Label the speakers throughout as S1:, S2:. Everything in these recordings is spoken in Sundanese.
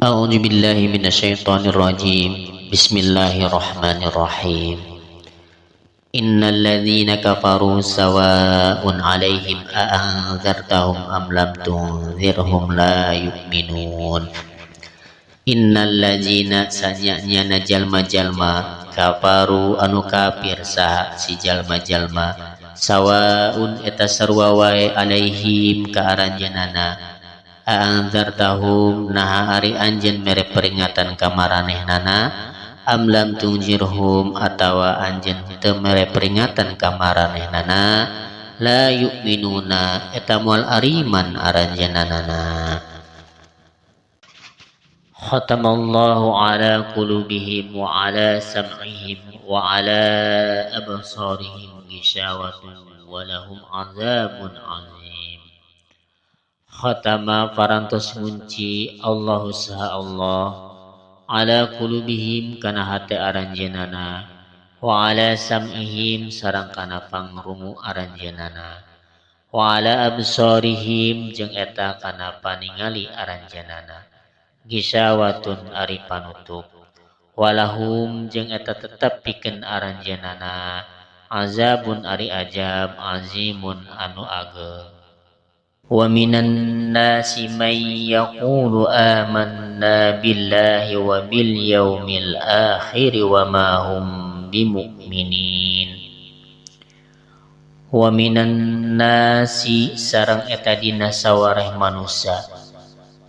S1: أعوذ بالله من الشيطان الرجيم بسم الله الرحمن الرحيم إن الذين كفروا سواء عليهم أأنذرتهم أم لم تنذرهم لا يؤمنون إن الذين sanyana jalma-jalma kafaru anu kafir saha si jalma-jalma sawaun eta sarua wae alaihim ka aranjeunana A'anzartahum naha ari anjeun mere peringatan ka maranehnana am lam tunzirhum atawa anjeun teu mere peringatan ka maranehnana la yu'minuna eta moal ariman aranjeunana. Khatamallahu ala qulubihim wa ala sam'ihim wa ala absarihim ghishawatun wa lahum azabun azim. Khatama parantos ngunci Allahu saha Allah ala qulubihim kana hate aranjeunana wa ala sam'ihim sareng kana pangrungu aranjeunana wa ala absarihim jeung eta kana paningali aranjeunana gisawatun ari panutup walahum jeung eta tetep pikeun aranjeunana azabun ari ajab azimun anu ageng. Wa minan nasi may yaqulu amanna billahi wa bil yaumil akhir wa ma hum bimu'minin. Wa minan nasi sareng eta dina sawareh manusia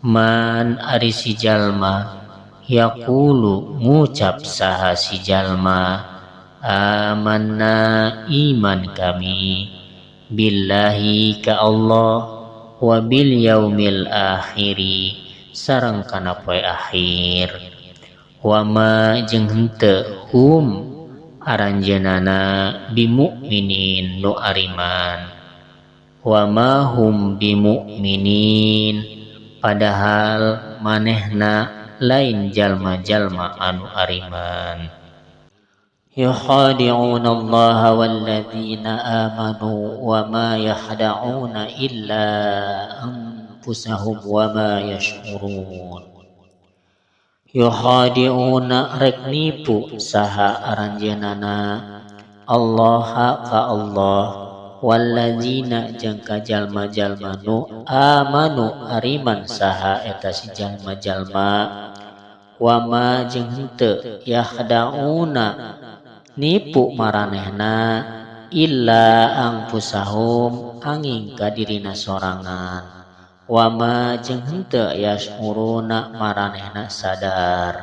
S1: man ari si jalma yaqulu ngucap saha si jalma amanna iman kami billahi ka Allah wa bil yaumil akhiri sareng kana poe akhir wa ma jeung henteu hum aranjeunana bimu'minin nu ariman wa ma hum bimu'minin padahal manehna lain jalma-jalma anu ariman. يخادعون الله والذين آمنوا وما يخدعون إلا أنفسهم وما يشعرون. يخادعون rek nipu saha aranjeunana Allah ka Allah walladzina jeung ka jalma-jalma nu amanu ariman saha eta si jalma-jalma wa ma jeung henteu yakhda'una nipu maranehna illa anfusahum angin ka dirina sorangan wa ma jeung henteu yashuruna maranehna sadar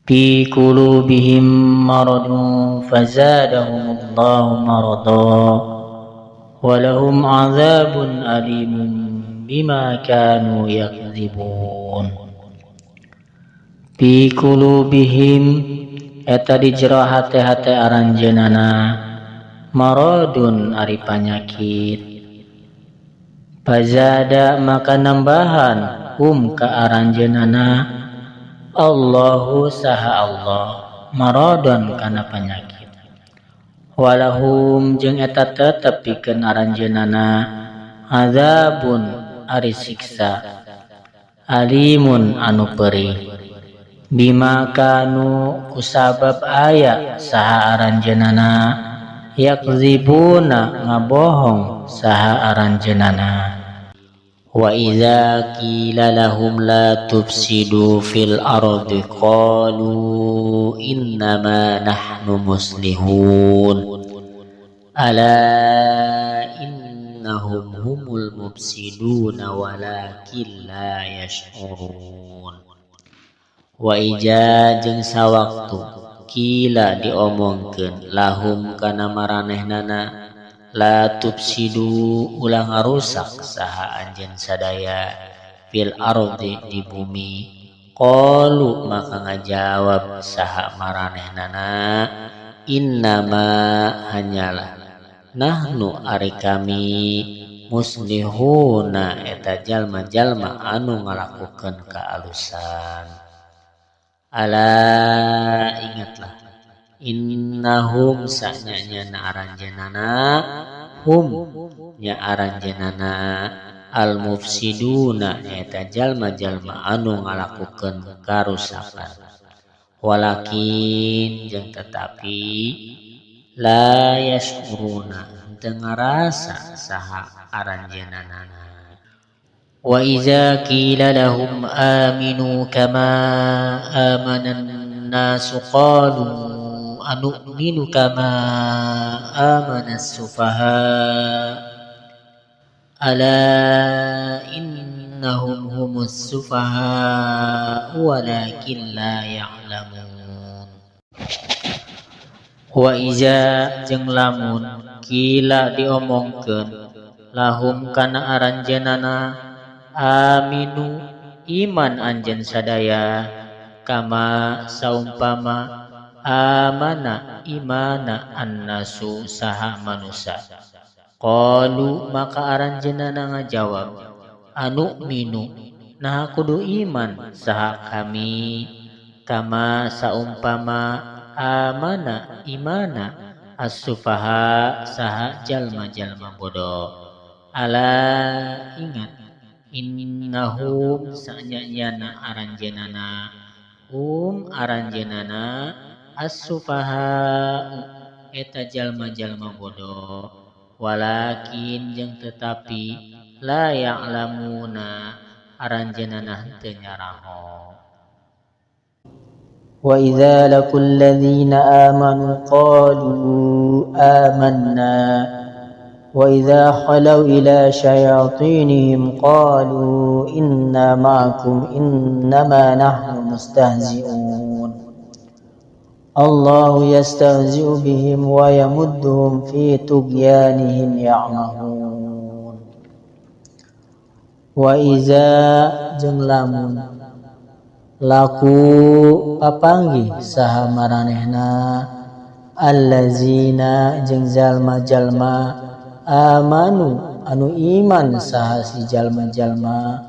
S1: fi qulubihim maradun fazadahumullahu marada wa lahum azabun alimun bima kanu yakdzibun. Fi qulubihim eta di jero hate-hate aranjeunana maradun ari panyakit fazada maka nambahan ka aranjeunana Allahu saha Allah maradun kana panyakit walahum jeung eta tetep pikeun aranjeunana azabun ari siksa alimun anu perih bima kanu kusabab aya saha aranjeunana yakzibuna ngabohong saha aranjeunana wa idza qila lahum la tufsidu fil ardi qalu innama nahnu muslihun ala innahum humul mufsiduna walakin la yash'urun. Wa ija jeung sawaktu kila diomongkeun lahum kana maranehnana la tufsidu ulah ngarusak saha anjeun sadaya fil ardi di bumi qalu maka ngajawab saha maranehnana innama hanyalah nahnu ari kami muslihuna eta jalma-jalma anu ngalakukeun kaalusan. Ala ingatlah innahum sanyanya na aranjeunana hum nya aranjeunana al mufsiduna nyaeta jalma-jalma anu ngalakukeun karusakan. Walakin jeung tetapi la yashuruna teu ngarasa saha aranjeunana. Wa iza qila lahum aminu kama amanan nasu qalu anu'minu kama amanas sufaha ala innahum humus sufaha walakin la ya'lamun. Wa iza jeung lamun kila diomongkeun lahum kana aranjeunana aminu iman anjeun sadaya kama saumpama amana imana annasu saha manusa. Qalu maka aranjeunana ngajawab anu minu nah kudu iman saha kami kama saumpama amana imana as-sufaha saha jalma-jalma bodoh. Ala ingat innahum sanyana aranjeunana aranjeunana as-sufaha eta jalma-jalma bodoh walakin jeung tetapi la ya'lamuna aranjeunana teu nyaraho. Wa idza laqul ladzina amanu qalu amanna wa idza khalau ila syayatinihim qalu inna ma'akum innama nahnu mustahzi'un. Allahu yastahzi'u bihim wa yamudduhum fi tughyanihim ya'mahun. Wa iza jeung lamun laku papanggih saha maranehna allazina jeung jalma-jalma amanu anu iman saha si jalma-jalma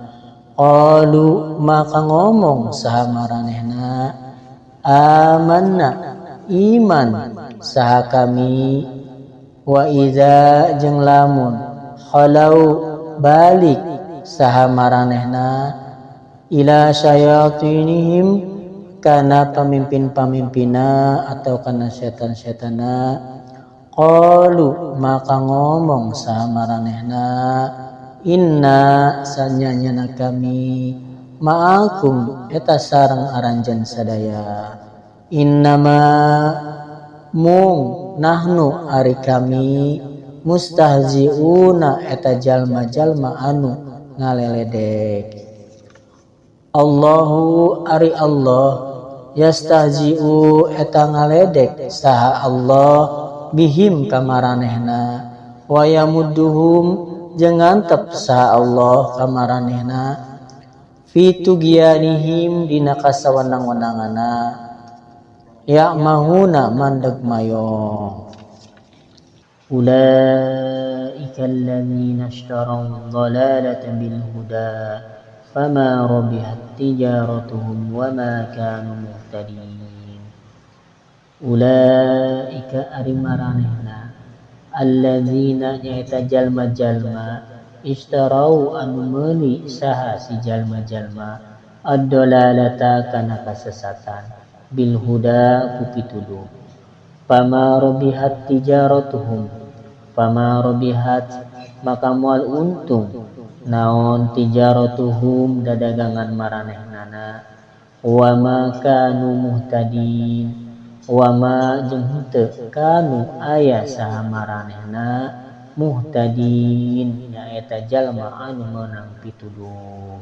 S1: qalu maka ngomong saha maranehna amanna iman saha kami. Wa iza jeung lamun khalau balik saha maranehna ila syayatinihim kana pamimpin-pamimpina atau kana setan-setana qalu maka ngomong saha maranehna inna sanyanyana kami ma'akum eta sareng aranjeun sadaya innama mung nahnu ari kami mustahziuna eta jalma-jalma anu ngaleledek. Allahu ari Allah yastahzi'u eta ngaledek saha Allah bihim kamaranehna wa yamudduhum jeung ngantep saha Allah kamaranehna fi tugyanihim dina kasawenang-wenangana ya'mahuna mandeg mayong. Ulaika alladzina ishtaraw dhalalata bil huda fama rabihat tijaratuhum wama kanu muhtadin. Ulaika ari maranehna alladzina nyaeta jalma-jalma istarau anu meuli saha si jalma-jalma ad-dalalata kana kasesatan bil huda ku pituduh. Fama rabihat tijaratuhum fama rabihat maka moal untung naon tijaratuhum dadagangan maranehnana wa ma kanu muhtadin wa ma jeung henteu kanu aya saha maranehna muhtadin nyaeta jalma anu meunang pituduh.